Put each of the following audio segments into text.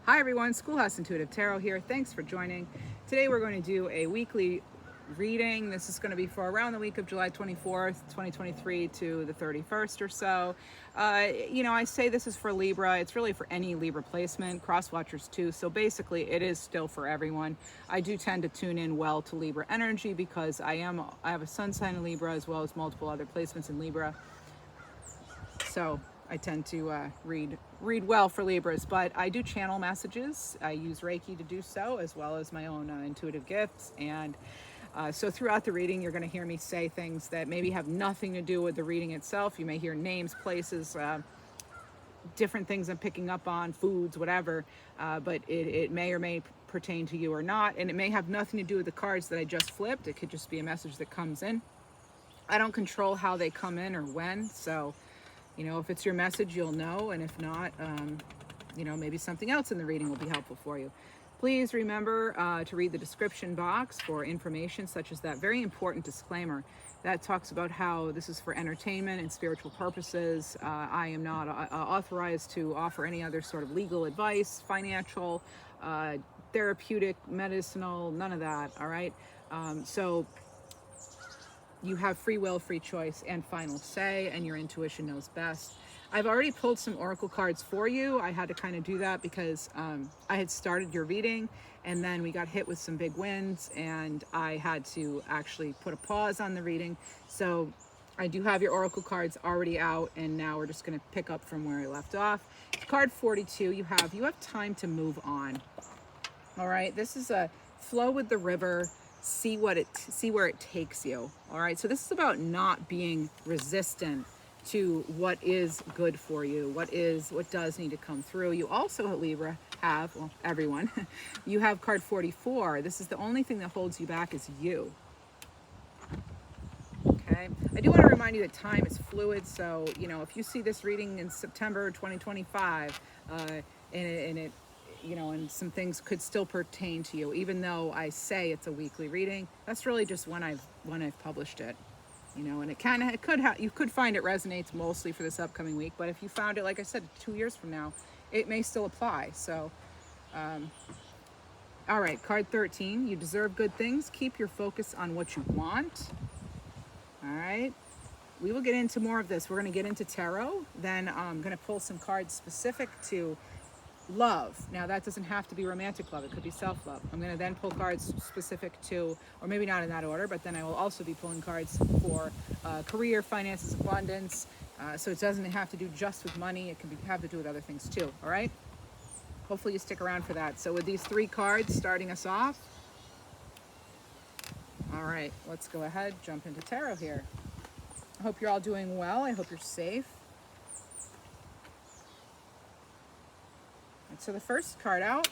Hi everyone, Schoolhouse Intuitive Tarot here. Thanks for joining. Today we're going to do a weekly reading. This is going to be for around the week of July 24th, 2023 to the 31st or so. I say this is for Libra. It's really for any Libra placement, cross watchers too. So basically it is still for everyone. I do tend to tune in well to Libra energy because I have a sun sign in Libra as well as multiple other placements in Libra. So I tend to read well for Libras, but I do channel messages. I use Reiki to do so, as well as my own intuitive gifts. And so throughout the reading, you're going to hear me say things that maybe have nothing to do with the reading itself. You may hear names, places, different things I'm picking up on, foods, whatever, but it may or may pertain to you or not. And it may have nothing to do with the cards that I just flipped. It could just be a message that comes in. I don't control how they come in or when, so if it's your message, you'll know, and if not, maybe something else in the reading will be helpful for you. Please remember to read the description box for information such as that very important disclaimer that talks about how this is for entertainment and spiritual purposes. I am not authorized to offer any other sort of legal advice, financial, therapeutic, medicinal, none of that, all right? So you have free will, free choice, and final say, and your intuition knows best. I've already pulled some oracle cards for you. I had to kind of do that because I had started your reading, and then we got hit with some big winds, and I had to actually put a pause on the reading. So I do have your oracle cards already out, and now we're just going to pick up from where I left off. Card 42, you have time to move on. All right, this is a flow with the river. See where it takes you. All right, so this is about not being resistant to what is good for you, what does need to come through. You also, Libra, have, well, everyone, you have card 44. This is the only thing that holds you back is you. Okay, I do want to remind you that time is fluid, so if you see this reading in September 2025 and some things could still pertain to you, even though I say it's a weekly reading. That's really just when I've published it, and you could find it resonates mostly for this upcoming week. But if you found it, like I said, 2 years from now, it may still apply. So, all right, card 13. You deserve good things. Keep your focus on what you want. All right. We will get into more of this. We're going to get into tarot. Then I'm going to pull some cards specific to love. Now that doesn't have to be romantic love. It could be self-love. I'm going to then pull cards specific to, or maybe not in that order, but then I will also be pulling cards for career, finances, abundance. So it doesn't have to do just with money. It can have to do with other things too. All right. Hopefully you stick around for that. So with these 3 cards starting us off. All right, let's go ahead, jump into tarot here. I hope you're all doing well. I hope you're safe. So the first card out,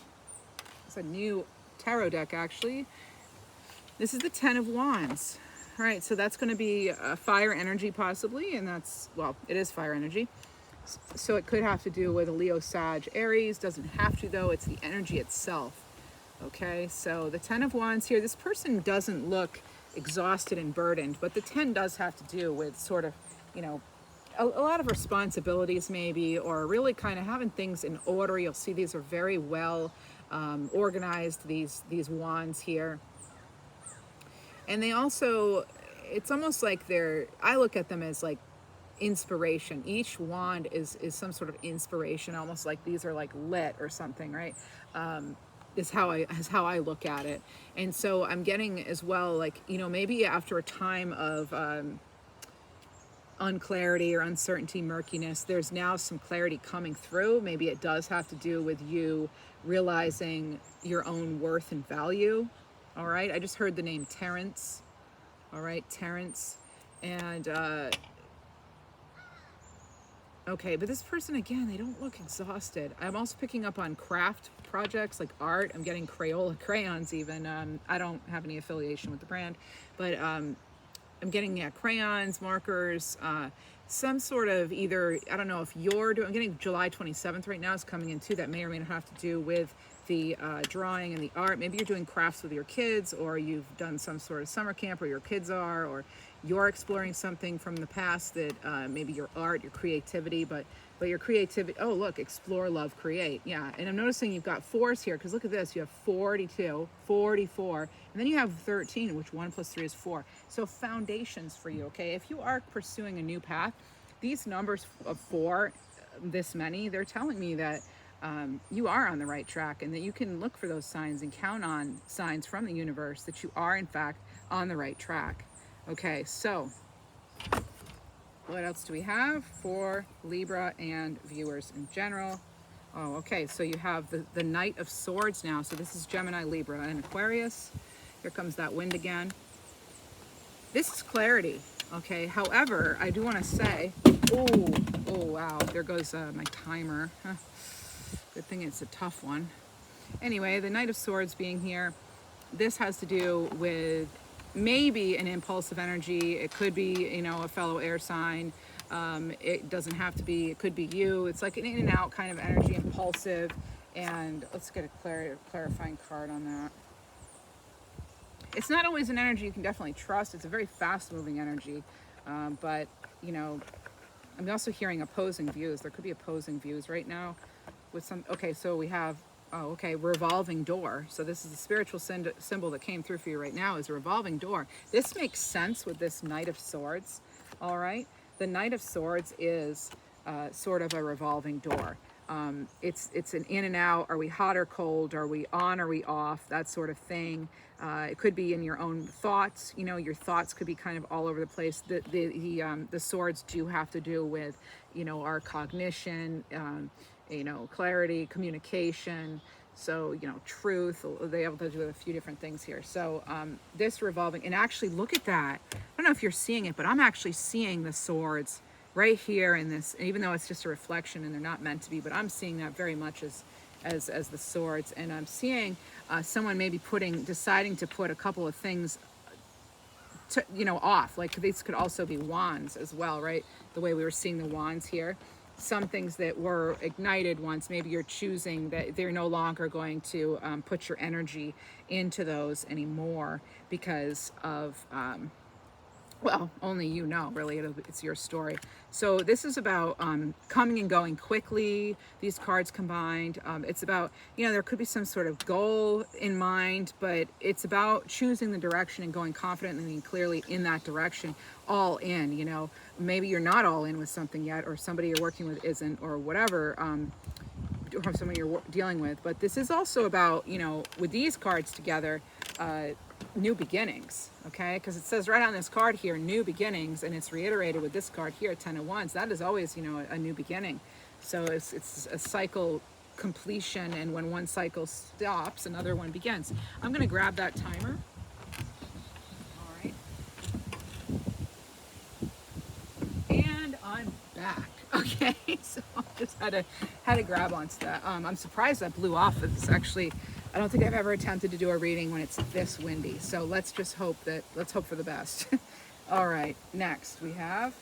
it's a new tarot deck actually. This is the 10 of Wands. All right, so that's going to be fire energy possibly, and it is fire energy. So it could have to do with a Leo, Sag, Aries. Doesn't have to though, it's the energy itself. Okay, so the 10 of Wands here, this person doesn't look exhausted and burdened, but the 10 does have to do with sort of, a lot of responsibilities maybe, or really kind of having things in order. You'll see these are very well organized, these wands here. And they also, it's almost like I look at them as like inspiration. Each wand is some sort of inspiration, almost like these are like lit or something, right? Is how I look at it. And so I'm getting as well, like, maybe after a time of unclarity or uncertainty, murkiness, there's now some clarity coming through. Maybe it does have to do with you realizing your own worth and value. All right, I just heard the name Terrence. All right, Terrence. And okay, but this person, again, they don't look exhausted. I'm also picking up on craft projects like art. I'm getting Crayola crayons even. I don't have any affiliation with the brand, but I'm getting crayons, markers, some sort of either, I don't know if you're doing, I'm getting July 27th right now is coming in too. That may or may not have to do with the drawing and the art. Maybe you're doing crafts with your kids, or you've done some sort of summer camp where your kids are, or you're exploring something from the past that maybe your art, your creativity, but your creativity, oh look, explore, love, create. Yeah, and I'm noticing you've got fours here, because look at this, you have 42, 44, and then you have 13, which 1 plus 3 is 4. So foundations for you, okay? If you are pursuing a new path, these numbers of 4, this many, they're telling me that you are on the right track, and that you can look for those signs and count on signs from the universe that you are in fact on the right track. Okay, so what else do we have for Libra and viewers in general? Oh, okay, so you have the Knight of Swords now. So this is Gemini, Libra, and Aquarius. Here comes that wind again. This is clarity, okay? However, I do want to say, oh wow, there goes my timer. Huh. Good thing it's a tough one. Anyway, the Knight of Swords being here, this has to do with maybe an impulsive energy. It could be, you know, a fellow air sign. It doesn't have to be, it could be you. It's like an in and out kind of energy, impulsive. And let's get a clarifying card on that. It's not always an energy you can definitely trust. It's a very fast moving energy. But, you know, I'm also hearing opposing views. There could be opposing views right now with some, okay, so we have, oh, okay, revolving door. So this is the spiritual symbol that came through for you right now, is a revolving door. This makes sense with this Knight of Swords, all right? The Knight of Swords is sort of a revolving door. It's an in and out. Are we hot or cold? Are we on? Are we off? That sort of thing. It could be in your own thoughts. You know, your thoughts could be kind of all over the place. The swords do have to do with, you know, our cognition, you know, clarity, communication. So, you know, truth. They have to do with a few different things here. So this revolving, and actually look at that. I don't know if you're seeing it, but I'm actually seeing the swords right here in this, even though it's just a reflection and they're not meant to be, but I'm seeing that very much as the swords. And I'm seeing someone maybe deciding to put a couple of things to, you know, off. Like these could also be wands as well, right? The way we were seeing the wands here. Some things that were ignited once, maybe you're choosing that they're no longer going to put your energy into those anymore because of, well, only you know, really, it's your story. So this is about coming and going quickly, these cards combined. It's about, you know, there could be some sort of goal in mind, but it's about choosing the direction and going confidently and clearly in that direction, all in, you know. Maybe you're not all in with something yet, or somebody you're working with isn't, or whatever, or someone you're dealing with. But this is also about, you know, with these cards together, new beginnings, okay? Because it says right on this card here, new beginnings, and it's reiterated with this card here, 10 of Wands. That is always, you know, a new beginning. So it's a cycle completion, and when one cycle stops, another one begins. I'm going to grab that timer. All right. And I'm back. Okay, so I just had to grab onto that. I'm surprised that blew off. It's actually, I don't think I've ever attempted to do a reading when it's this windy. So let's hope for the best. All right, next we have,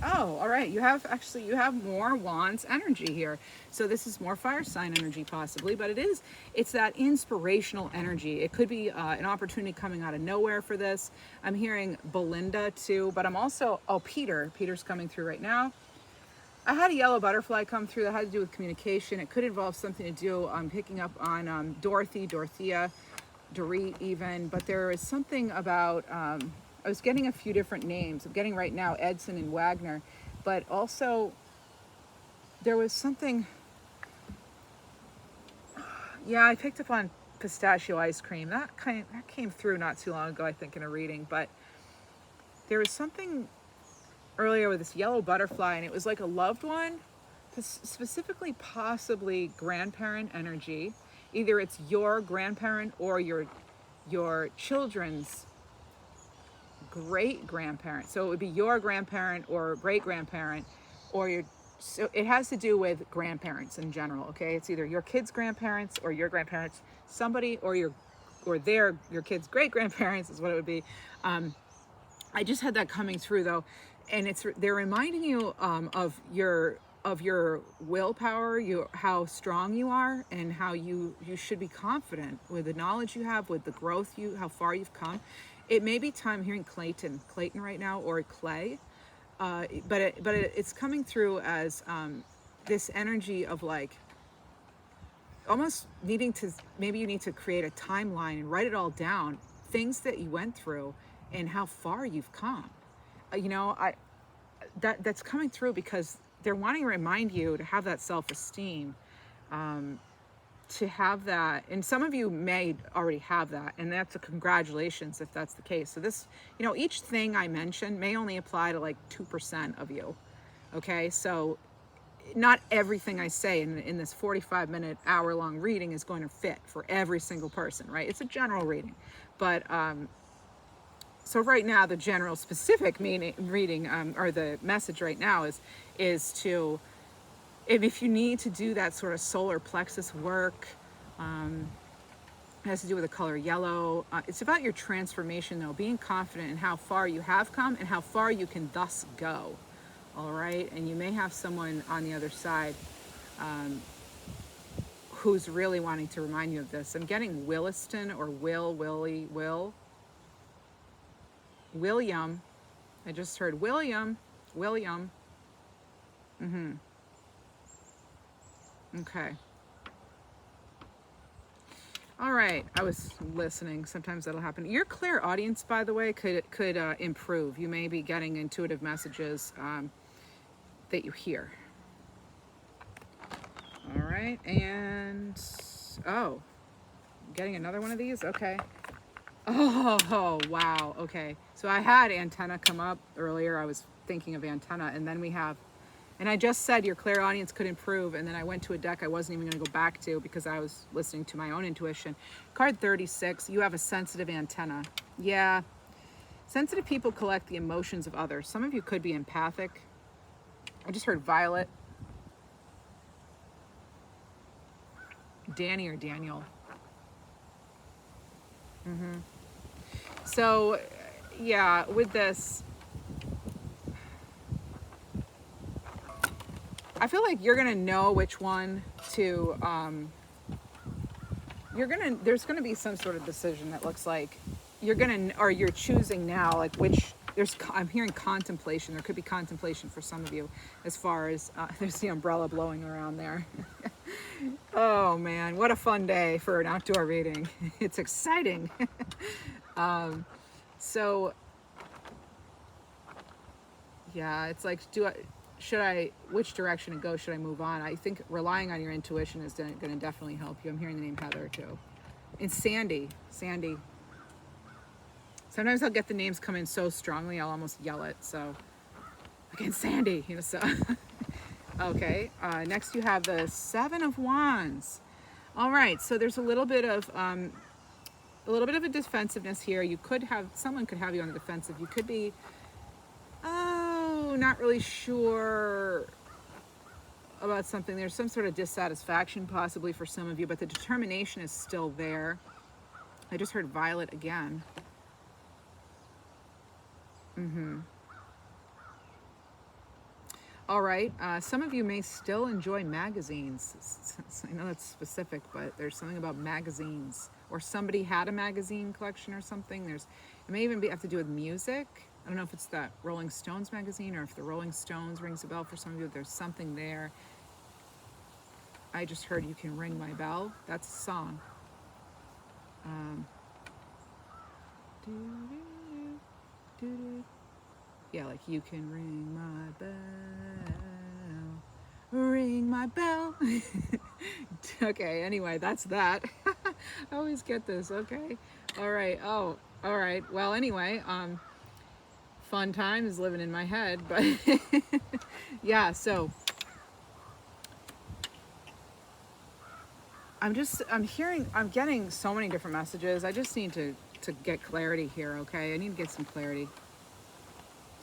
oh, all right, you have more Wands energy here. So this is more fire sign energy possibly, but it's that inspirational energy. It could be an opportunity coming out of nowhere for this. I'm hearing Belinda too, but I'm also, oh, Peter's coming through right now. I had a yellow butterfly come through that had to do with communication. It could involve something to do picking up on Dorothea, Dorit even, but there is something about, I was getting a few different names. I'm getting right now Edson and Wagner, but also there was something, yeah, I picked up on pistachio ice cream. That came through not too long ago, I think, in a reading, but there was something earlier with this yellow butterfly, and it was like a loved one, specifically possibly grandparent energy. Either it's your grandparent or your children's great grandparent. So it would be your grandparent or great grandparent, or so it has to do with grandparents in general. Okay, it's either your kids' grandparents or your grandparents, somebody, or your kids' great grandparents is what it would be. I just had that coming through though. And they're reminding you of your willpower, how strong you are, and how you should be confident with the knowledge you have, with the growth how far you've come. It may be time. I'm hearing Clayton right now, or Clay, it's coming through as this energy of like almost needing to, maybe you need to create a timeline and write it all down, things that you went through and how far you've come. You know, that's coming through because they're wanting to remind you to have that self-esteem, to have that. And some of you may already have that, and that's a congratulations if that's the case. So this, you know, each thing I mentioned may only apply to like 2% of you. Okay, so not everything I say in this 45-minute, hour-long reading is going to fit for every single person, right? It's a general reading. But so right now, the general specific reading, or the message right now is to, if you need to do that sort of solar plexus work, it has to do with the color yellow. It's about your transformation, though, being confident in how far you have come and how far you can thus go. All right, and you may have someone on the other side who's really wanting to remind you of this. I'm getting Williston or William. I just heard William. Okay. All right, I was listening. Sometimes that'll happen. Your clairaudience, by the way, could improve. You may be getting intuitive messages that you hear. All right, and oh, getting another one of these. Okay. Oh wow. Okay. So I had antenna come up earlier. I was thinking of antenna, and then we have. And I just said your clairaudience could improve, and then I went to a deck I wasn't even going to go back to because I was listening to my own intuition. Card 36, you have a sensitive antenna. Yeah, sensitive people collect the emotions of others. Some of you could be empathic. I just heard Violet. Danny or Daniel. So, yeah, with this, I feel like you're gonna know which one to. There's gonna be some sort of decision that looks like you're choosing now, like which. I'm hearing contemplation. There could be contemplation for some of you, as far as there's the umbrella blowing around there. Oh man, what a fun day for an outdoor reading! It's exciting. So yeah, it's like, which direction to go? Should I move on? I think relying on your intuition is going to definitely help you. I'm hearing the name Heather too. And Sandy. Sometimes I'll get the names come in so strongly, I'll almost yell it. So, again, Sandy, you know, so. Okay, next you have the Seven of Wands. All right, so there's a little bit of a defensiveness here. Someone could have you on the defensive. You could be, not really sure about something. There's some sort of dissatisfaction possibly for some of you, but the determination is still there. I just heard Violet again. All right, some of you may still enjoy magazines. I know that's specific, but there's something about magazines, or somebody had a magazine collection or something. It may even have to do with music. I don't know if it's that Rolling Stones magazine, or if the Rolling Stones rings a bell for some of you. There's something there. I just heard You Can Ring My Bell. That's a song. Yeah, like you can ring my bell, ring my bell. Okay, anyway, that's that. I always get this. Okay, all right. Oh, all right. Well, anyway, fun times living in my head, but yeah. So I'm getting so many different messages. I just need to get clarity here. Okay, I need to get some clarity.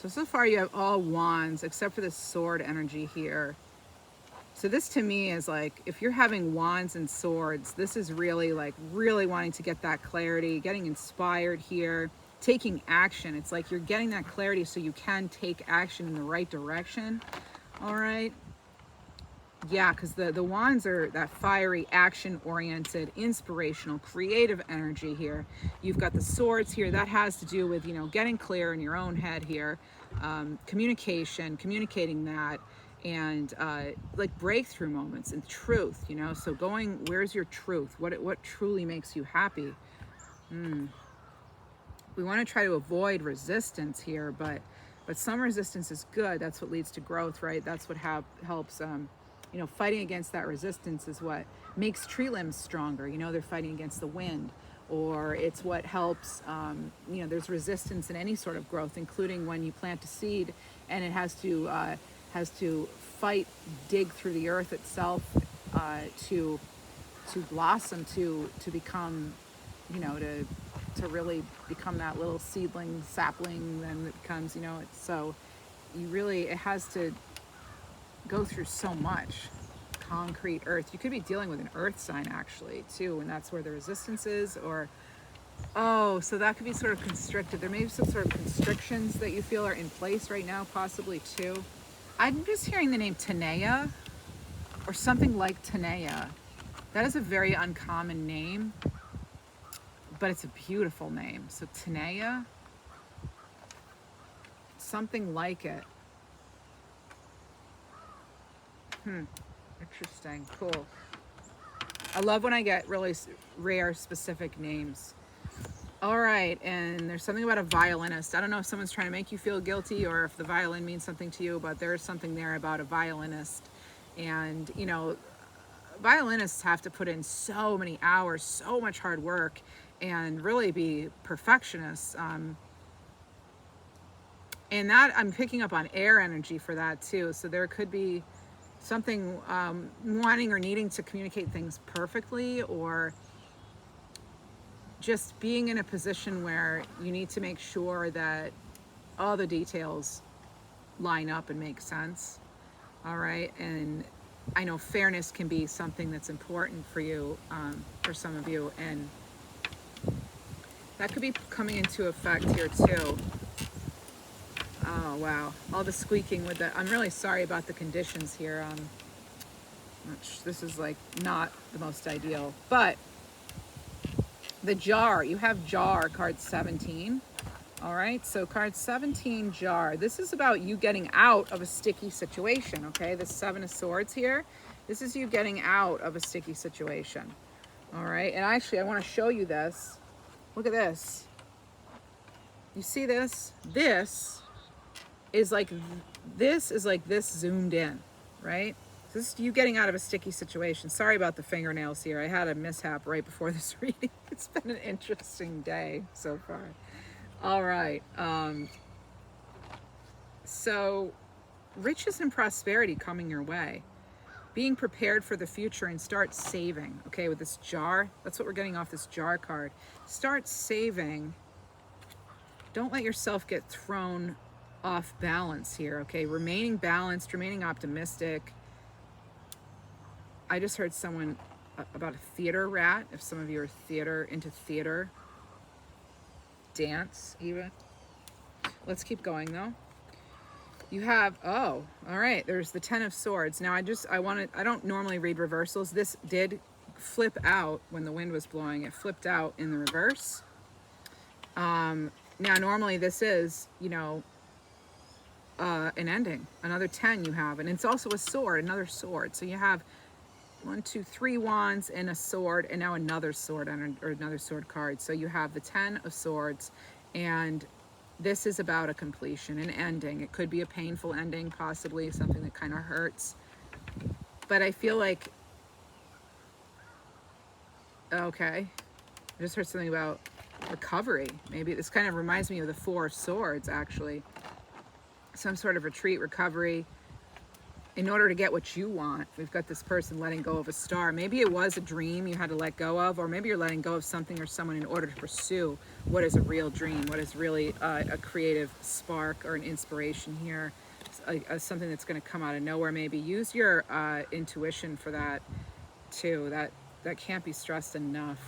So far you have all wands except for the sword energy here. So this to me is like, if you're having wands and swords, this is really wanting to get that clarity, getting inspired here, taking action. It's like you're getting that clarity so you can take action in the right direction. All right. Yeah, because the wands are that fiery, action-oriented, inspirational, creative energy here. You've got the swords here. That has to do with, you know, getting clear in your own head here, communication, communicating that, and like breakthrough moments and truth, you know. So going, where's your truth? What truly makes you happy? We want to try to avoid resistance here, but some resistance is good. That's what leads to growth, right? That's what helps. You know, fighting against that resistance is what makes tree limbs stronger. You know, they're fighting against the wind, or it's what helps. You know, there's resistance in any sort of growth, including when you plant a seed and it has to fight, dig through the earth itself to blossom, to become, you know, to really become that little seedling sapling. Then it becomes, you know, it's so you really, it has to go through so much concrete earth. You could be dealing with an earth sign actually too, and that's where the resistance is. Or oh, so that could be sort of constricted. There may be some sort of constrictions that you feel are in place right now, possibly too. I'm just hearing the name Tanea or something like Tanea. That is a very uncommon name, but it's a beautiful name. So Tanea, something like it. Interesting. Cool. I love when I get really rare specific names. All right, and there's something about a violinist. I don't know if someone's trying to make you feel guilty or if the violin means something to you, but there's something there about a violinist. And, you know, violinists have to put in so many hours, so much hard work, and really be perfectionists. And that, I'm picking up on air energy for that too. So there could be something wanting or needing to communicate things perfectly, or just being in a position where you need to make sure that all the details line up and make sense. All right. And I know fairness can be something that's important for you, for some of you, and that could be coming into effect here too. Oh wow, all the squeaking with the, I'm really sorry about the conditions here. This is like not the most ideal, but the jar, you have jar, card 17. All right, so card 17, jar. This is about you getting out of a sticky situation, okay? The 7 of swords here. This is you getting out of a sticky situation. All right, and actually I want to show you this. Look at this. You see this? This is like this zoomed in, right? This is you getting out of a sticky situation. Sorry about the fingernails here. I had a mishap right before this reading. It's been an interesting day so far. All right. So riches and prosperity coming your way. Being prepared for the future and start saving. Okay, with this jar, that's what we're getting off this jar card. Start saving. Don't let yourself get thrown off balance here, okay? Remaining balanced, remaining optimistic. I just heard someone about a theater rat. If some of you are into theater, dance even. Let's keep going though. You have, oh, all right, there's the 10 of swords. Now I don't normally read reversals. This did flip out when the wind was blowing. It flipped out in the reverse. Now normally this is, you know, an ending. Another 10 you have, and it's also a sword, another sword. So you have 1, 2, 3 wands and a sword, and now another sword or another sword card. So you have the 10 of swords, and this is about a completion, an ending. It could be a painful ending, possibly something that kind of hurts. But I feel like, okay, I just heard something about recovery. Maybe this kind of reminds me of the 4 of swords, actually. Some sort of retreat, recovery, in order to get what you want. We've got this person letting go of a star. Maybe it was a dream you had to let go of, or maybe you're letting go of something or someone in order to pursue what is a real dream, what is really a creative spark or an inspiration here, something that's going to come out of nowhere. Maybe use your intuition for that too. That can't be stressed enough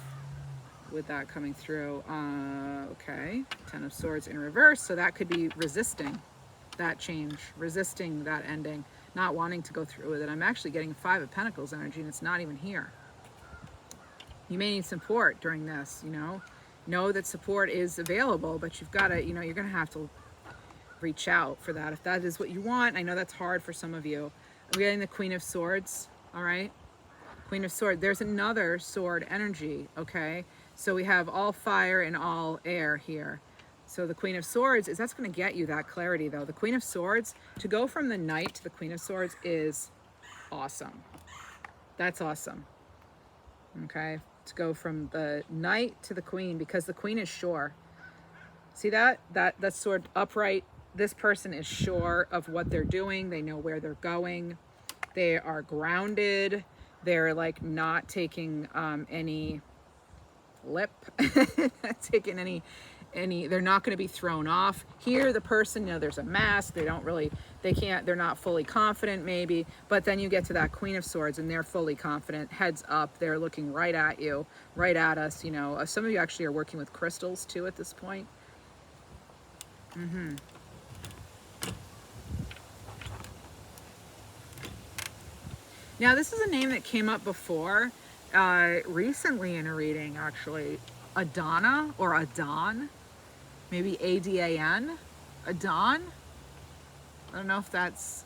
with that coming through. Okay, 10 of swords in reverse, so that could be resisting that change, resisting that ending, not wanting to go through with it. I'm actually getting Five of Pentacles energy, and it's not even here. You may need support during this, you know. Know that support is available, but you've got to, you know, you're going to have to reach out for that if that is what you want. I know that's hard for some of you. I'm getting the Queen of Swords, all right? Queen of Swords. There's another sword energy, okay? So we have all fire and all air here. So the Queen of Swords that's going to get you that clarity, though. The Queen of Swords, to go from the Knight to the Queen of Swords is awesome. That's awesome, okay? To go from the Knight to the Queen, because the Queen is sure. See that sword upright? This person is sure of what they're doing. They know where they're going. They are grounded. They're like not taking any lip, not taking any, they're not going to be thrown off. Here, the person, you know, there's a mask. They're not fully confident maybe, but then you get to that Queen of Swords and they're fully confident, heads up. They're looking right at you, right at us, you know. Some of you actually are working with crystals too at this point. Now, this is a name that came up before, recently in a reading, actually. Adana or Adon, maybe A-D-A-N, Adon. I don't know if that's,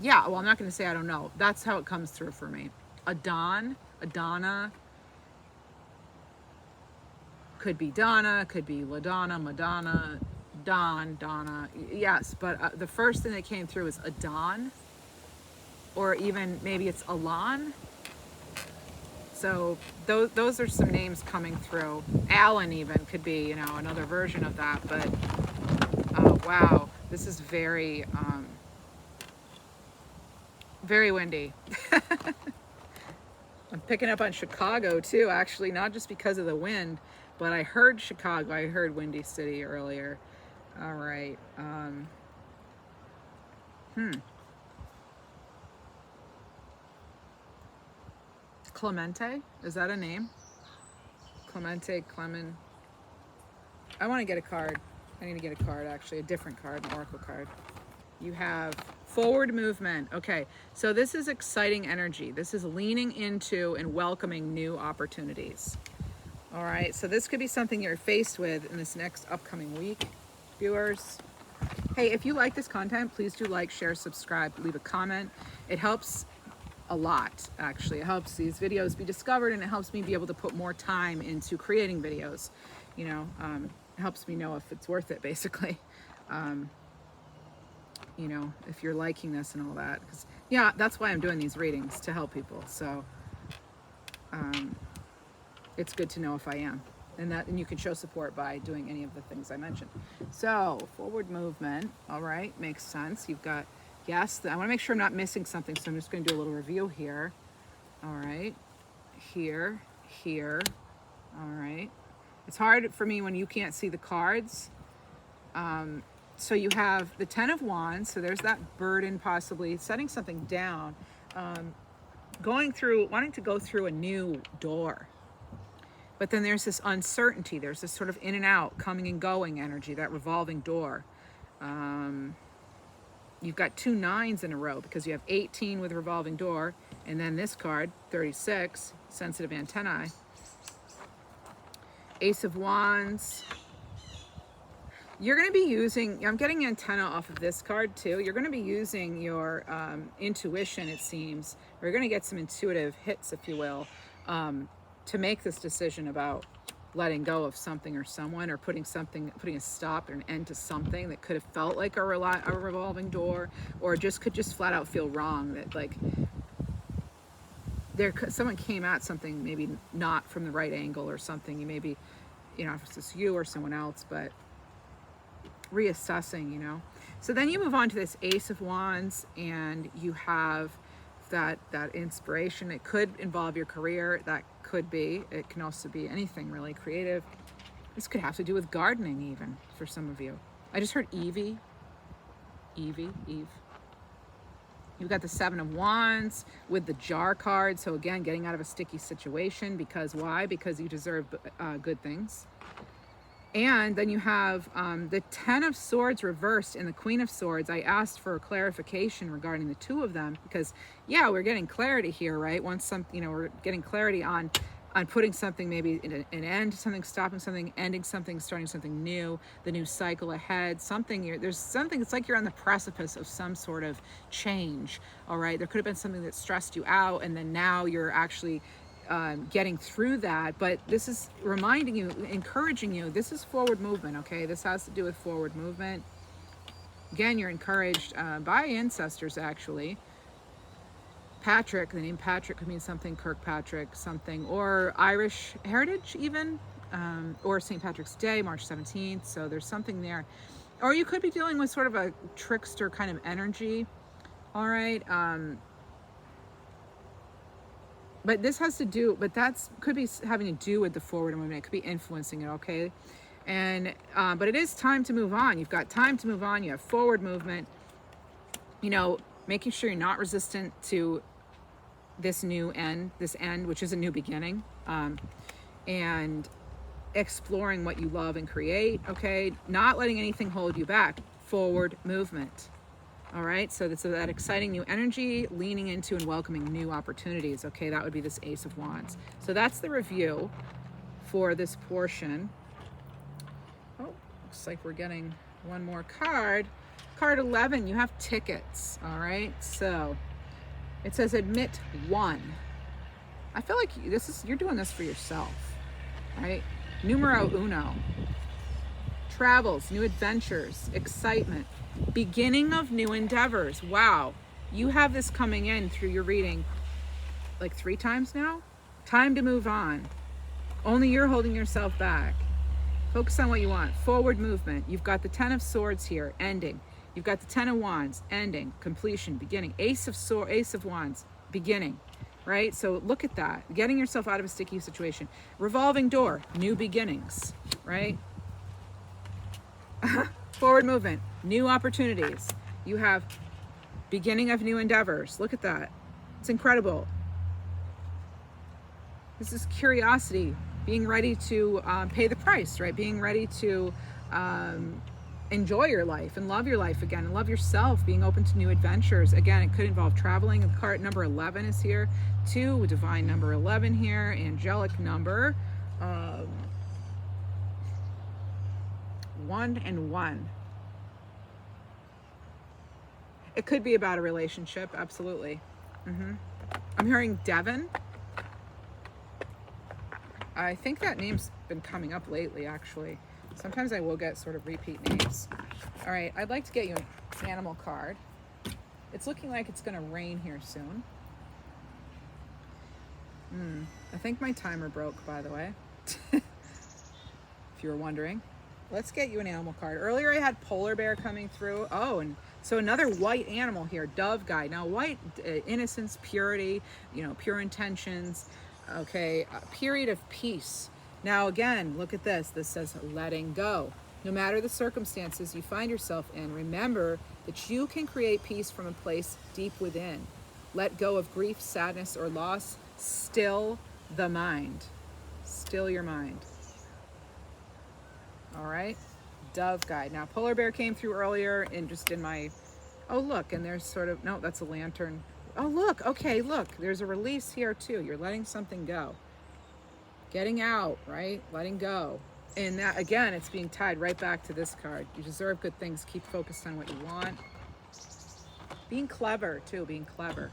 yeah, well, I'm not going to say I don't know. That's how it comes through for me. Adon, Adana, could be Donna, could be LaDonna, Madonna, Donna, yes, but the first thing that came through is Adon, or even maybe it's Alan. So those are some names coming through. Alan even could be, you know, another version of that. But wow, this is very, very windy. I'm picking up on Chicago too, actually, not just because of the wind, but I heard Chicago. I heard Windy City earlier. All right. Clemente, is that a name? Clemente, Clement. I want to get a card. I need to get a card, actually, a different card, an oracle card. You have forward movement. Okay, so this is exciting energy. This is leaning into and welcoming new opportunities. All right, so this could be something you're faced with in this next upcoming week, viewers. Hey, if you like this content, please do like, share, subscribe, leave a comment. It helps a lot, actually. It helps these videos be discovered, and it helps me be able to put more time into creating videos. You know, it helps me know if it's worth it, basically. You know, if you're liking this and all that. 'Cause, yeah, that's why I'm doing these readings, to help people. So it's good to know if I am. And you can show support by doing any of the things I mentioned. So forward movement, all right, makes sense. You've got, yes, I want to make sure I'm not missing something, so I'm just going to do a little review here. All right, here, all right. It's hard for me when you can't see the cards. So you have the Ten of Wands, so there's that burden, possibly setting something down, wanting to go through a new door. But then there's this uncertainty. There's this sort of in and out, coming and going energy, that revolving door. You've got 2 9s in a row because you have 18 with revolving door, and then this card, 36, sensitive antennae. Ace of Wands. You're going to be using, I'm getting antenna off of this card too. You're going to be using your intuition, it seems. Or you're going to get some intuitive hits, if you will, to make this decision about letting go of something or someone, or putting a stop or an end to something that could have felt like a revolving door, or could just flat out feel wrong, that like someone came at something maybe not from the right angle or something. You maybe, you know, if it's you or someone else, but reassessing, you know. So then you move on to this Ace of Wands, and you have that inspiration. It could involve your career. That could be. It can also be anything really creative. This could have to do with gardening even for some of you. I just heard Eve. You've got the Seven of Wands with the Jar card. So again, getting out of a sticky situation. Because why? Because you deserve good things. And then you have the Ten of Swords reversed and the Queen of Swords. I asked for a clarification regarding the two of them because, yeah, we're getting clarity here, right? Once we're getting clarity on putting something, maybe an end to something, stopping something, ending something, starting something new, the new cycle ahead. There's something. It's like you're on the precipice of some sort of change. All right, there could have been something that stressed you out, and then now you're actually getting through that. But this is reminding you, encouraging you, this is forward movement. Okay, this has to do with forward movement. Again, you're encouraged by ancestors, actually. Patrick, the name Patrick could mean something, Kirkpatrick, something, or Irish heritage even, or St. Patrick's Day, March 17th. So there's something there. Or you could be dealing with sort of a trickster kind of energy. All right. But this has to do, but that's could be having to do with the forward movement. It could be influencing it, okay? And but it is time to move on. You've got time to move on. You have forward movement. Making sure you're not resistant to this end, which is a new beginning, and exploring what you love and create. Okay, not letting anything hold you back. Forward movement. All right, so that's that exciting new energy, leaning into and welcoming new opportunities. Okay, that would be this Ace of Wands. So that's the review for this portion. Oh, looks like we're getting one more card. Card 11, you have tickets. All right, so it says admit one. I feel like you're doing this for yourself, right? Numero uno. Travels, new adventures, excitement, beginning of new endeavors. Wow, you have this coming in through your reading like 3 times now. Time to move on. Only you're holding yourself back. Focus on what you want. Forward movement. You've got the Ten of Swords here, ending. You've got the Ten of Wands, ending, completion, beginning. Ace of Wands, beginning. Right? So look at that. Getting yourself out of a sticky situation. Revolving door, new beginnings. Right? Forward movement, new opportunities. You have beginning of new endeavors. Look at that. It's incredible. This is curiosity, being ready to pay the price, right? Being ready to enjoy your life and love your life again and love yourself, being open to new adventures. Again, it could involve traveling. The card number 11 is here. 2, divine number 11 here, angelic number 1 and 1. It could be about a relationship, absolutely. I'm hearing Devon. I think that name's been coming up lately, actually. Sometimes I will get sort of repeat names. All right, I'd like to get you an animal card. It's looking like it's going to rain here soon. I think my timer broke, by the way, if you were wondering. Let's get you an animal card. Earlier I had polar bear coming through. Oh, and so another white animal here, dove guide. Now white, innocence, purity, pure intentions. Okay, period of peace. Now again, look at this. This says letting go. No matter the circumstances you find yourself in, remember that you can create peace from a place deep within. Let go of grief, sadness, or loss. Still the mind. Still your mind. All right, dove guide. Now polar bear came through earlier and just in my, oh look, and there's sort of, no, that's a lantern. Oh look, okay, look, there's a release here too. You're letting something go. Getting out, right? Letting go. And that, again, it's being tied right back to this card. You deserve good things. Keep focused on what you want. Being clever too, being clever.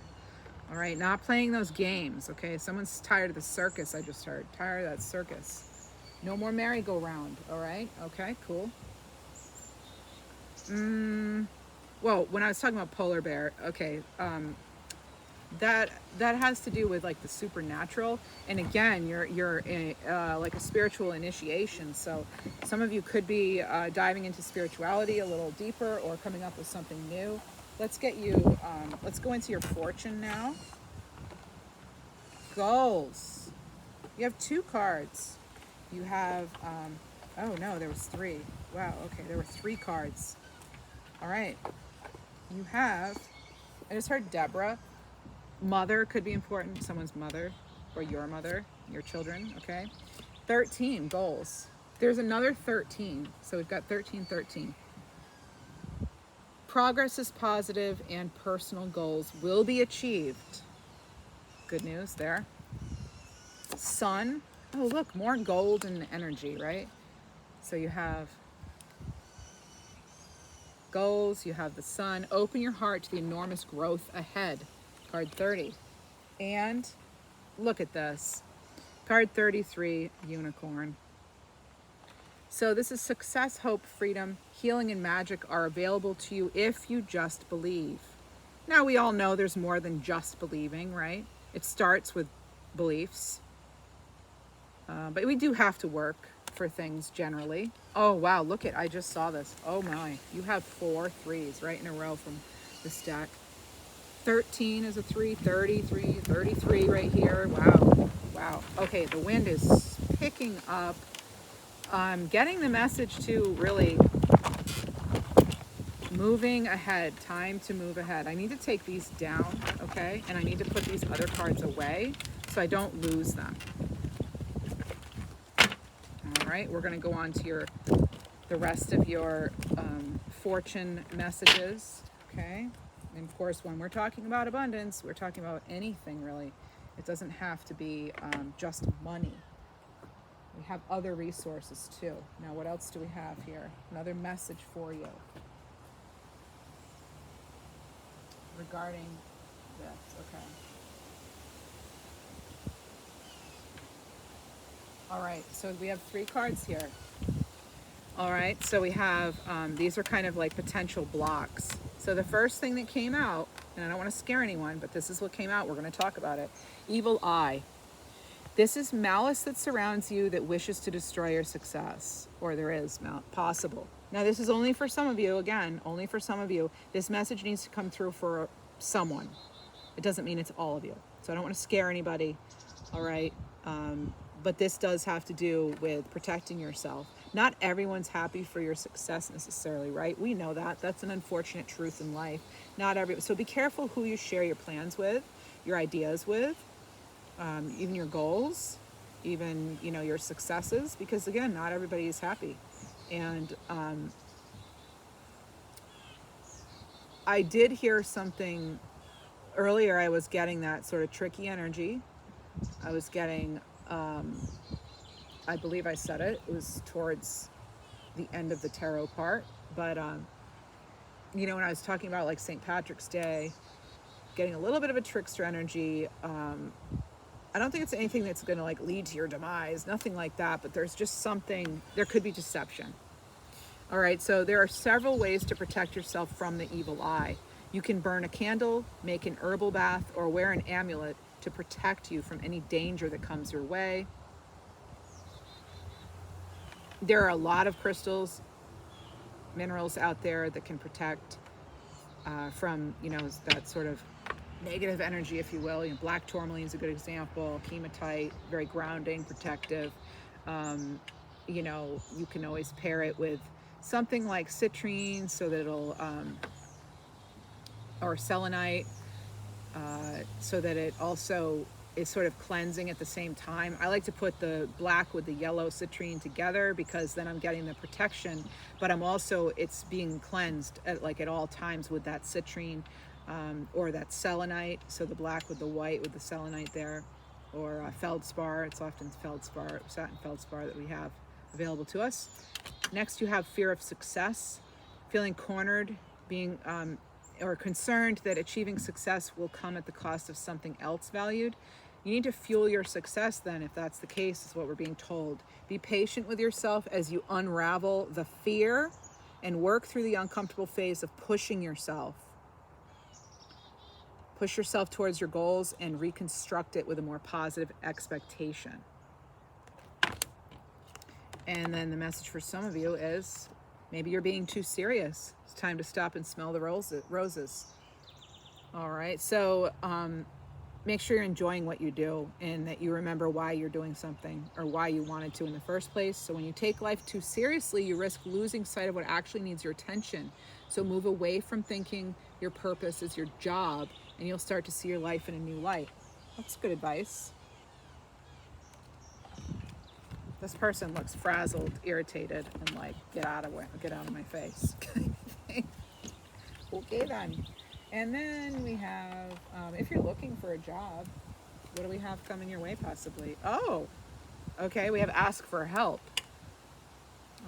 All right, not playing those games, okay? Someone's tired of the circus, I just heard. Tired of that circus. No more merry-go-round, all right? Okay, cool. Well, when I was talking about polar bear, okay, that has to do with like the supernatural. And again, you're in, like a spiritual initiation. So some of you could be diving into spirituality a little deeper or coming up with something new. Let's get you, let's go into your fortune now. Goals. You have 2 cards. You have, oh no, there was 3. Wow, okay, there were 3 cards. All right. You have, I just heard Deborah. Mother could be important, someone's mother, or your mother, your children, okay? 13, goals. There's another 13. So we've got 13, 13. Progress is positive and personal goals will be achieved. Good news there. Sun. Oh, look, more gold and energy, right? So you have goals, you have the sun. Open your heart to the enormous growth ahead. Card 30. And look at this. Card 33, unicorn. So this is success, hope, freedom, healing, and magic are available to you if you just believe. Now, we all know there's more than just believing, right? It starts with beliefs. But we do have to work for things generally. Oh, wow, look at, I just saw this. Oh my, you have 4 threes right in a row from this deck. 13 is a 3, 33, 33 right here. Wow, wow. Okay, the wind is picking up. I'm getting the message to really moving ahead, time to move ahead. I need to take these down, okay? And I need to put these other cards away so I don't lose them. All right, we're going to go on to the rest of your fortune messages, okay? And of course, when we're talking about abundance, we're talking about anything really. It doesn't have to be just money. We have other resources too. Now, what else do we have here? Another message for you regarding this, okay. All right, so we have 3 cards here. All right, so we have, these are kind of like potential blocks. So the first thing that came out, and I don't want to scare anyone, but this is what came out. We're going to talk about it. Evil eye. This is malice that surrounds you that wishes to destroy your success, or there is possible. Now, this is only for some of you, again, only for some of you. This message needs to come through for someone. It doesn't mean it's all of you. So I don't want to scare anybody, all right? But this does have to do with protecting yourself. Not everyone's happy for your success necessarily, right? We know that. That's an unfortunate truth in life. So be careful who you share your plans with, your ideas with. Even your goals, even, your successes, because again, not everybody is happy. And I did hear something earlier. I was getting that sort of tricky energy. I was getting, I believe I said it was towards the end of the tarot part, but when I was talking about like St. Patrick's Day, getting a little bit of a trickster energy, I don't think it's anything that's going to like lead to your demise, nothing like that, but there's just something, there could be deception. All right, so there are several ways to protect yourself from the evil eye. You can burn a candle, make an herbal bath, or wear an amulet to protect you from any danger that comes your way. There are a lot of crystals, minerals out there that can protect from, that sort of negative energy, if you will. Black tourmaline is a good example. Hematite, very grounding, protective. You can always pair it with something like citrine so that it'll, or selenite, so that it also is sort of cleansing at the same time. I like to put the black with the yellow citrine together because then I'm getting the protection, but it's being cleansed at all times with that citrine. Or that selenite, so the black with the white with the selenite there, or feldspar. It's often satin feldspar that we have available to us. Next, you have fear of success, feeling cornered, being or concerned that achieving success will come at the cost of something else valued. You need to fuel your success then, if that's the case, is what we're being told. Be patient with yourself as you unravel the fear and work through the uncomfortable phase of pushing yourself. Push yourself towards your goals and reconstruct it with a more positive expectation. And then the message for some of you is maybe you're being too serious. It's time to stop and smell the roses. All right, so make sure you're enjoying what you do and that you remember why you're doing something or why you wanted to in the first place. So when you take life too seriously, you risk losing sight of what actually needs your attention. So move away from thinking your purpose is your job, and you'll start to see your life in a new light. That's good advice. This person looks frazzled, irritated, and like, get out of my face. Okay then. And then we have, if you're looking for a job, what do we have coming your way possibly? Oh, okay, we have ask for help.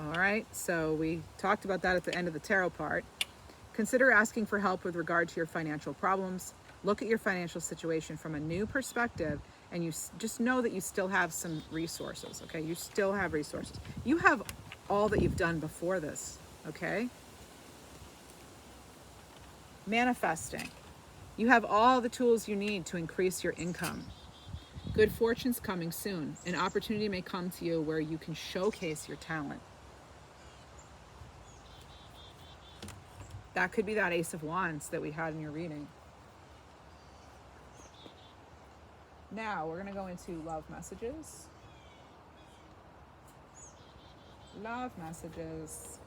All right, so we talked about that at the end of the tarot part. Consider asking for help with regard to your financial problems. Look at your financial situation from a new perspective, and you just know that you still have some resources, okay? You still have resources. You have all that you've done before this, okay? Manifesting. You have all the tools you need to increase your income. Good fortune's coming soon. An opportunity may come to you where you can showcase your talent. That could be that Ace of Wands that we had in your reading. Now we're going to go into love messages. Love messages.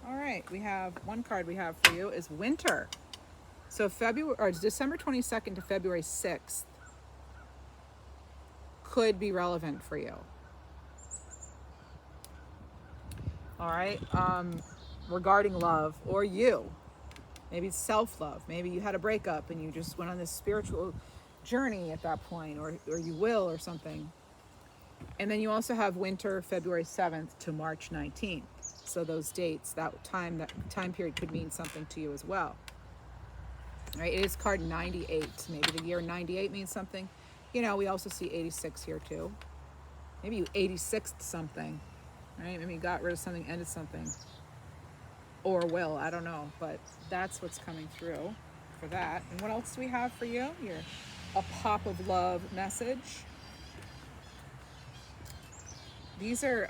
All right, we have one card we have for you is winter. So December 22nd to February 6th could be relevant for you. All right, regarding love or you. Maybe it's self-love. Maybe you had a breakup and you just went on this spiritual journey at that point, or you will, or something. And then you also have winter, February 7th to March 19th. So those dates, that time period could mean something to you as well. All right, it is card 98. Maybe the year 98 means something. You know, we also see 86 here too. Maybe you 86'd something, right? Maybe you got rid of something, ended something. Or will, I don't know, but that's what's coming through for that. And what else do we have for you? A pop of love message. These are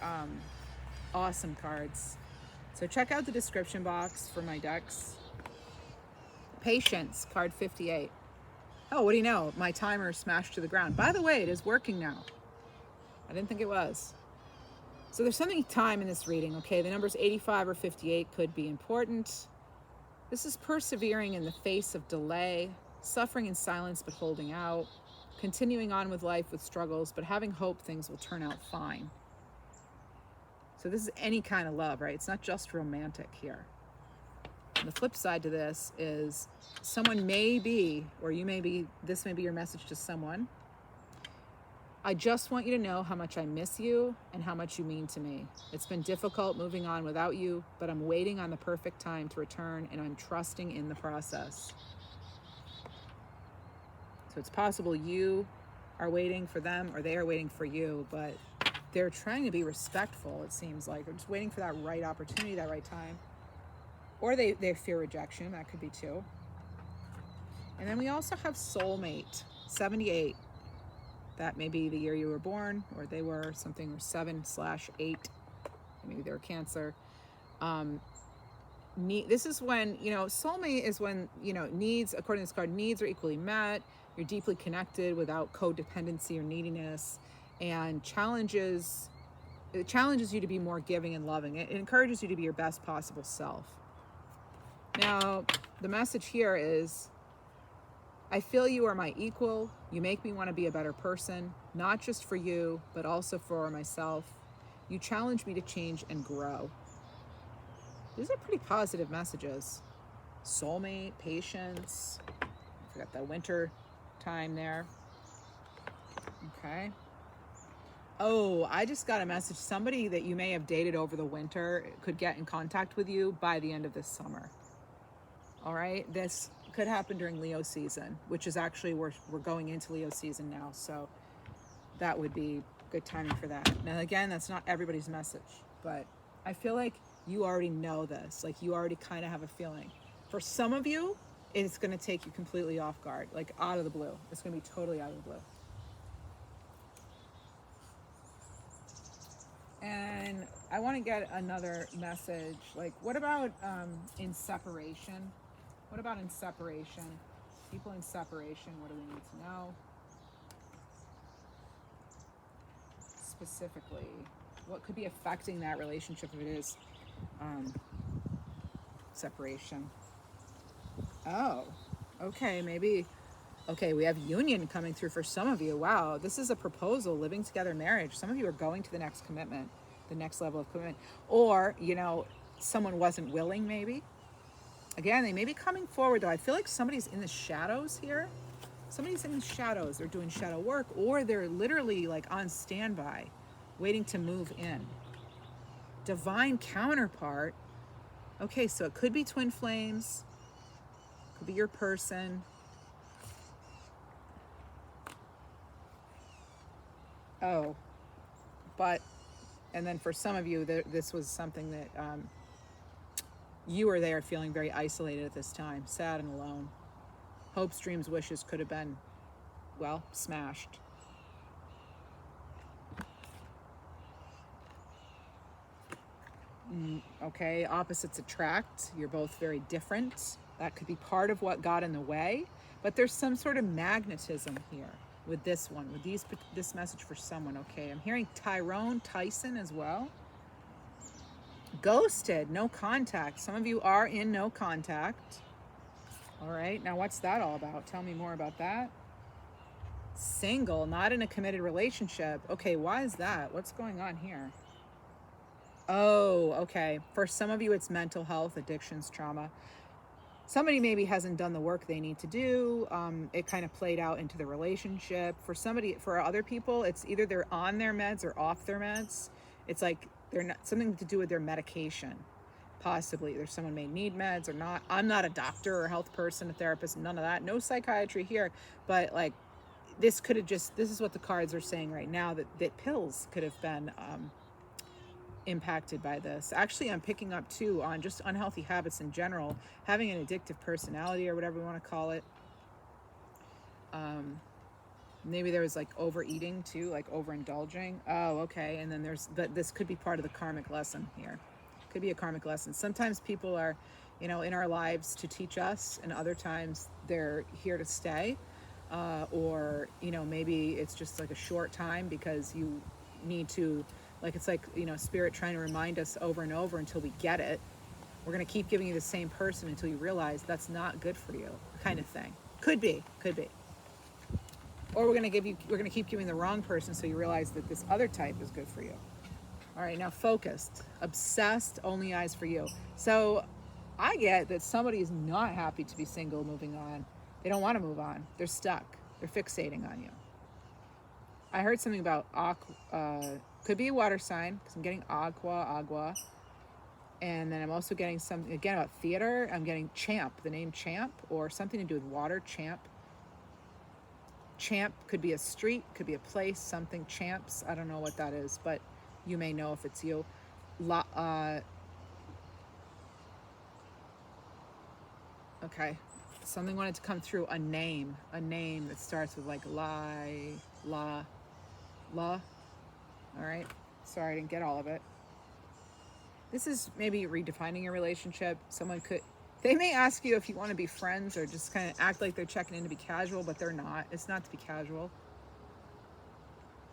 awesome cards. So check out the description box for my decks. Patience, card 58. Oh, what do you know? My timer smashed to the ground. By the way, it is working now. I didn't think it was. So there's something time in this reading, okay? The numbers 85 or 58 could be important. This is persevering in the face of delay, suffering in silence but holding out, continuing on with life with struggles, but having hope things will turn out fine. So this is any kind of love, right? It's not just romantic here. And the flip side to this is someone may be, or you may be, this may be your message to someone. I just want you to know how much I miss you and how much you mean to me. It's been difficult moving on without you, but I'm waiting on the perfect time to return, and I'm trusting in the process. So it's possible you are waiting for them or they are waiting for you, but they're trying to be respectful, it seems like. They're just waiting for that right opportunity, that right time. Or they fear rejection, that could be too. And then we also have soulmate, 78. That may be the year you were born, or they were something, or 7/8. Maybe they were Cancer. This is when, soulmate is when, needs, according to this card, needs are equally met. You're deeply connected without codependency or neediness, and it challenges you to be more giving and loving. It encourages you to be your best possible self. Now, the message here is, I feel you are my equal. You make me want to be a better person, not just for you, but also for myself. You challenge me to change and grow. These are pretty positive messages. Soulmate, patience. I forgot the winter time there. Okay. Oh, I just got a message. Somebody that you may have dated over the winter could get in contact with you by the end of this summer. All right. This could happen during Leo season, which is actually, we're going into Leo season now. So that would be good timing for that. Now, again, that's not everybody's message, but I feel like you already know this. Like, you already kind of have a feeling. For some of you, it's going to take you completely off guard, like out of the blue. It's going to be totally out of the blue. And I want to get another message. Like, what about in separation? What about in separation? People in separation, what do we need to know? Specifically, what could be affecting that relationship if it is separation? Oh, okay, maybe Okay, we have union coming through for some of you. Wow, this is a proposal, living together, marriage. Some of you are going to the next commitment, the next level of commitment. Or, someone wasn't willing maybe. Again, they may be coming forward though. I feel like somebody's in the shadows here. Somebody's in the shadows. They're doing shadow work, or they're literally like on standby, waiting to move in. Divine counterpart. Okay, so it could be twin flames. Could be your person. Oh, and then for some of you, this was something that you were there feeling very isolated at this time, sad and alone. Hopes, dreams, wishes could have been, well, smashed. Okay, opposites attract. You're both very different. That could be part of what got in the way, but there's some sort of magnetism here with this one, with this message for someone. Okay, I'm hearing Tyrone, Tyson as well. Ghosted, no contact. Some of you are in no contact. All right, now what's that all about? Tell me more about that. Single, not in a committed relationship. Okay, why is that? What's going on here? Oh, okay. For some of you, it's mental health, addictions, trauma. Somebody maybe hasn't done the work they need to do. It kind of played out into the relationship. For other people, it's either they're on their meds or off their meds. It's like they're not something to do with their medication. Possibly there's someone may need meds or not. I'm not a doctor or a health person, a therapist, none of that. No psychiatry here, but like this is what the cards are saying right now, that pills could have been impacted by this. Actually, I'm picking up too on just unhealthy habits in general, having an addictive personality or whatever we want to call it. Maybe there was like overeating too, like overindulging. Oh, okay. And then this could be part of the karmic lesson here. Could be a karmic lesson. Sometimes people are, in our lives to teach us, and other times they're here to stay. Or, maybe it's just like a short time because you need to, like, it's like, spirit trying to remind us over and over until we get it. We're going to keep giving you the same person until you realize that's not good for you, kind of thing. Could be. Or we're going to keep giving the wrong person so you realize that this other type is good for you. All right, now focused, obsessed, only eyes for you. So I get that somebody is not happy to be single, moving on. They don't want to move on. They're stuck. They're fixating on you. I heard something about could be a water sign, because I'm getting agua. And then I'm also getting something, again, about theater. I'm getting Champ, the name Champ, or something to do with water, Champ. Champ could be a street, could be a place, something, Champs. I don't know what that is, but you may know if it's you. Okay. Something wanted to come through, a name that starts with like la. All right. Sorry, I didn't get all of it. This is maybe redefining your relationship. They may ask you if you want to be friends or just kind of act like they're checking in to be casual, but they're not. It's not to be casual.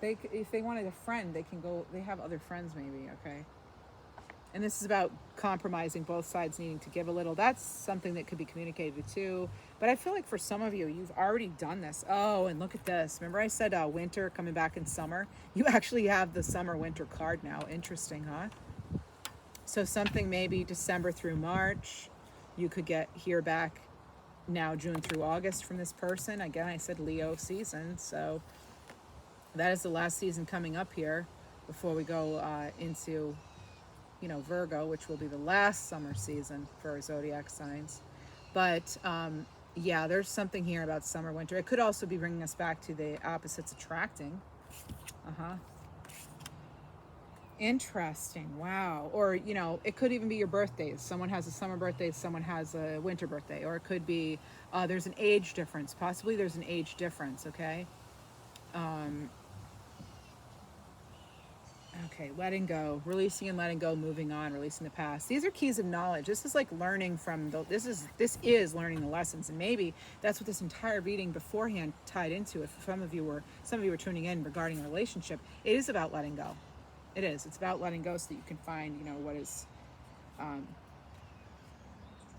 If they wanted a friend, they can go, they have other friends maybe, okay? And this is about compromising, both sides needing to give a little. That's something that could be communicated too. But I feel like for some of you, you've already done this. Oh, and look at this. Remember I said winter coming back in summer? You actually have the summer-winter card now. Interesting, huh? So something maybe December through March. You could hear back now June through August from this person. Again, I said Leo season. So that is the last season coming up here before we go into Virgo, which will be the last summer season for our zodiac signs. But yeah, there's something here about summer, winter. It could also be bringing us back to the opposites attracting. Interesting. Wow. Or, it could even be your birthdays. Someone has a summer birthday, someone has a winter birthday. Or it could be there's an age difference. Possibly there's an age difference, okay? Okay, letting go, releasing and letting go, moving on, releasing the past. These are keys of knowledge. This is like learning from this is learning the lessons, and maybe that's what this entire reading beforehand tied into. If some of you were tuning in regarding a relationship, it is about letting go. It is. It's about letting go so that you can find, what is,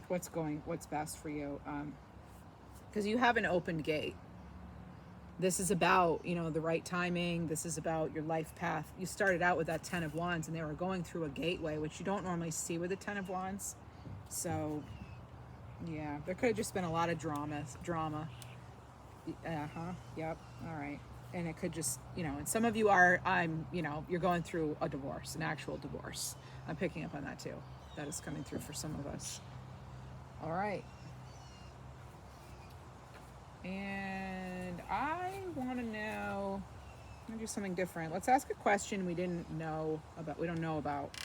what's best for you. Because you have an open gate. This is about, you know, the right timing. This is about your life path. You started out with that 10 of Wands, and they were going through a gateway, which you don't normally see with the 10 of Wands. So, yeah, there could have just been a lot of drama. Yep. All right. And it could just, you know, and some of you are, you know, you're going through a divorce, an actual divorce. I'm picking up on that too. That is coming through for some of us. All right. And I want to know, I'm going to do something different. Let's ask a question we don't know about.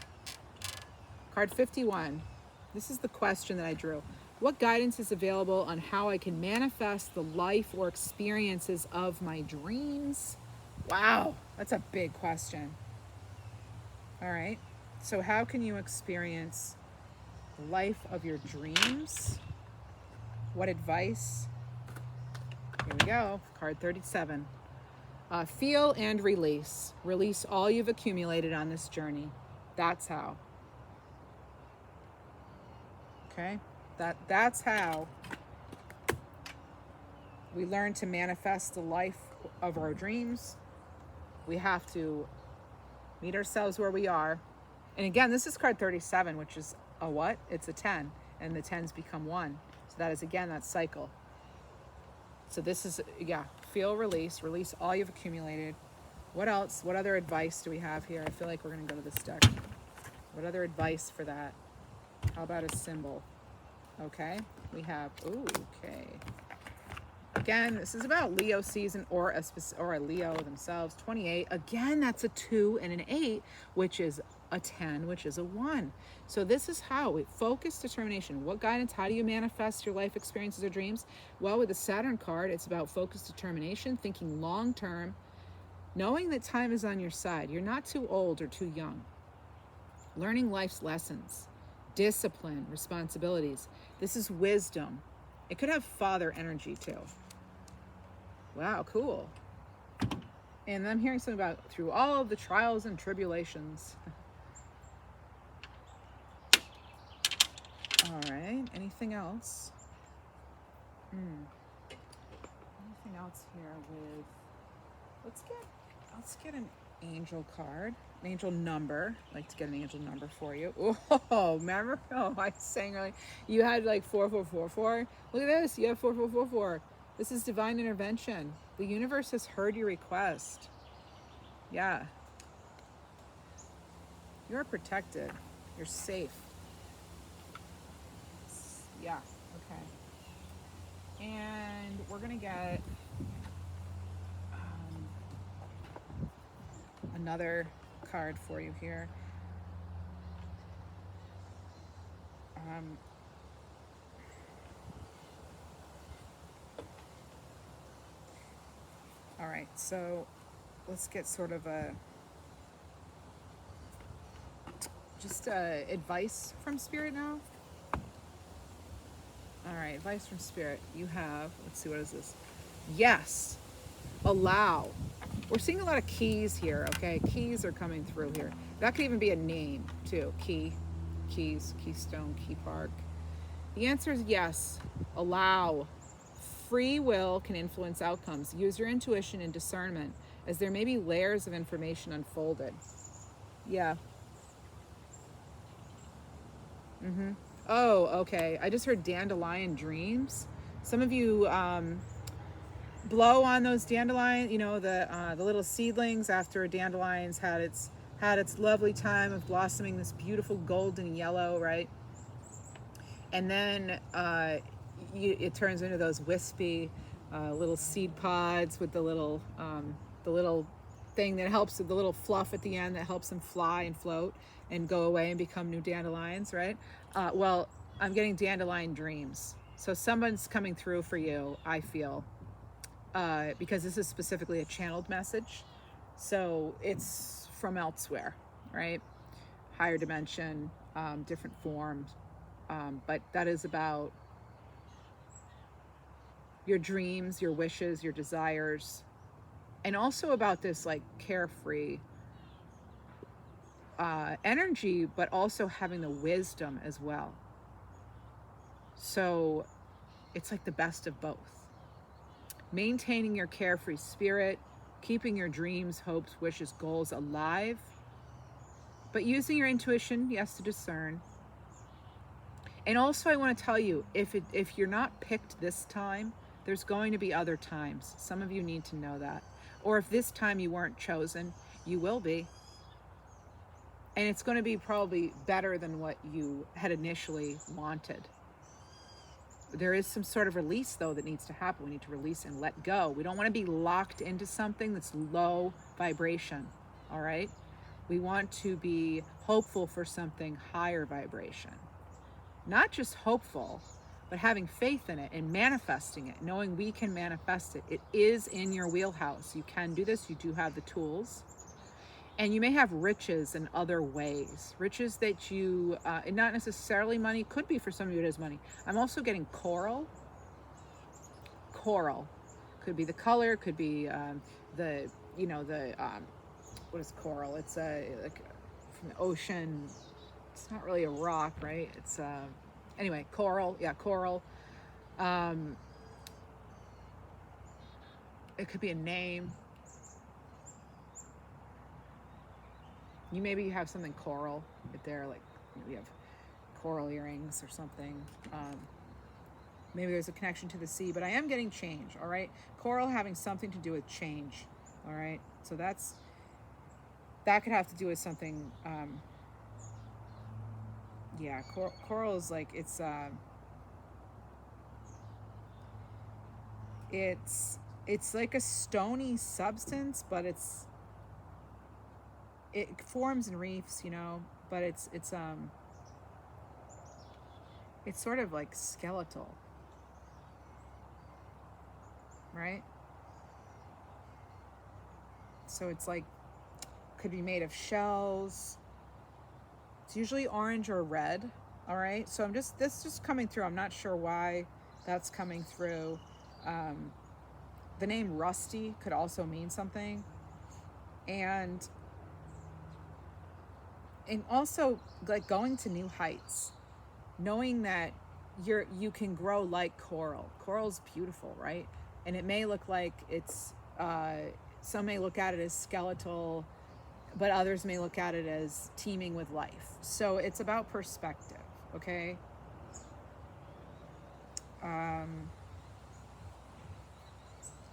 Card 51. This is the question that I drew. What guidance is available on how I can manifest the life or experiences of my dreams? Wow, that's a big question. All right. So how can you experience the life of your dreams? What advice? Here we go. Card 37. Feel and release. Release all you've accumulated on this journey. That's how. Okay? That's how we learn to manifest the life of our dreams. We have to meet ourselves where we are. And again, this is card 37, which is a what? It's a 10. And the 10s become 1. So that is, again, that cycle. So this is, yeah, feel, release all you've accumulated. What else? What other advice do we have here? I feel like we're going to go to this deck. What other advice for that? How about a symbol? Okay, we have, okay. Again, this is about Leo season or a Leo themselves. 28. Again, that's a 2 and an 8, which is a 10, which is a 1. So this is how focus, determination. What guidance? How do you manifest your life experiences or dreams? Well, with the Saturn card, it's about focus, determination, thinking long term, knowing that time is on your side. You're not too old or too young. Learning life's lessons, discipline, responsibilities. This is wisdom. It could have father energy too. Wow, cool. And I'm hearing something about through all of the trials and tribulations. All right, anything else? Anything else here with, let's get an angel card, an angel number. I'd like to get an angel number for you. Oh, remember? Oh, I was saying earlier, you had like 4444. Look at this, you have 4444. This is divine intervention. The universe has heard your request. Yeah. You're protected. You're safe. Yeah, okay. And we're going to get another card for you here. All right, so let's get sort of just advice from Spirit now. All right, advice from Spirit. You have, let's see, what is this? Yes, allow. We're seeing a lot of keys here, okay? Keys are coming through here. That could even be a name too. Keys, Keystone, Key Park. The answer is yes, allow. Free will can influence outcomes. Use your intuition and discernment, as there may be layers of information unfolded. Yeah. Oh, okay. I just heard dandelion dreams. Some of you blow on those dandelion, you know, the little seedlings after a dandelion's had its lovely time of blossoming, this beautiful golden yellow, right? And then it turns into those wispy little seed pods with the little thing that helps, the little fluff at the end that helps them fly and float and go away and become new dandelions, right? Well, I'm getting dandelion dreams. So someone's coming through for you, I feel, because this is specifically a channeled message. So it's from elsewhere, right? Higher dimension, different forms. But that is about your dreams, your wishes, your desires, and also about this like carefree energy, but also having the wisdom as well. So it's like the best of both. maintaining your carefree spirit, keeping your dreams, hopes, wishes, goals alive, but using your intuition, yes, to discern. And also I want to tell you, if you're not picked this time, there's going to be other times. Some of you need to know that. Or if this time you weren't chosen, you will be. And it's going to be probably better than what you had initially wanted. There is some sort of release, though, that needs to happen. We need to release and let go. We don't want to be locked into something that's low vibration, all right? We want to be hopeful for something higher vibration. Not just hopeful, but having faith in it and manifesting it, knowing we can manifest it. It is in your wheelhouse. You can do this. You do have the tools. And you may have riches in other ways. Riches that you, not necessarily money, could be for some of you it is money. I'm also getting coral. Coral. Could be the color, could be what is coral? It's like from the ocean. It's not really a rock, right? It's, anyway, coral. Yeah, coral. It could be a name. You maybe have something coral if they're like, you have coral earrings or something. Maybe there's a connection to the sea, but I am getting change, all right? Coral having something to do with change, all right? So that could have to do with something, yeah, coral is like, it's like a stony substance, but it forms in reefs, but it's sort of like skeletal, right? So it's like, could be made of shells. It's usually orange or red, all right? So this is just coming through. I'm not sure why that's coming through. The name rusty could also mean something. And also like going to new heights, knowing that you can grow like coral. Coral's beautiful, right? And it may look like it's, some may look at it as skeletal, but others may look at it as teeming with life. So it's about perspective, okay? And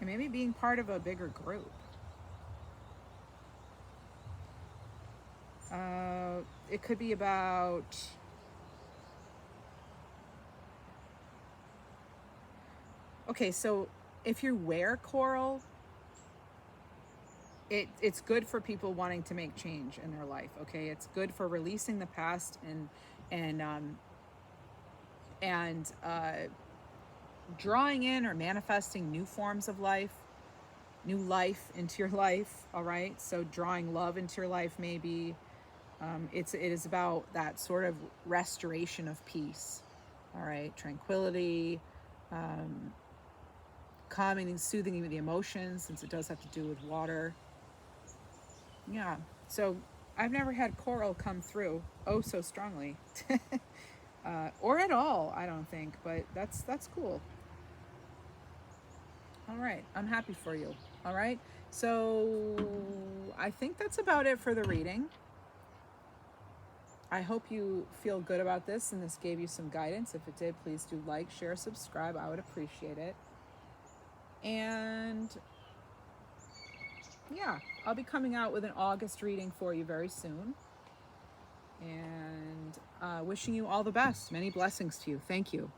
maybe being part of a bigger group. It could be about, okay, so if you wear coral, it's good for people wanting to make change in their life, okay? It's good for releasing the past and drawing in or manifesting new forms of life, new life into your life, all right? So drawing love into your life, maybe. It is about that sort of restoration of peace, all right? Tranquility, calming and soothing the emotions, since it does have to do with water. Yeah, so I've never had coral come through so strongly, or at all, I don't think, but that's cool. All right, I'm happy for you. All right, so I think that's about it for the reading. I hope you feel good about this and this gave you some guidance. If it did, please do like, share, subscribe. I would appreciate it. And yeah, I'll be coming out with an August reading for you very soon. And wishing you all the best. Many blessings to you. Thank you.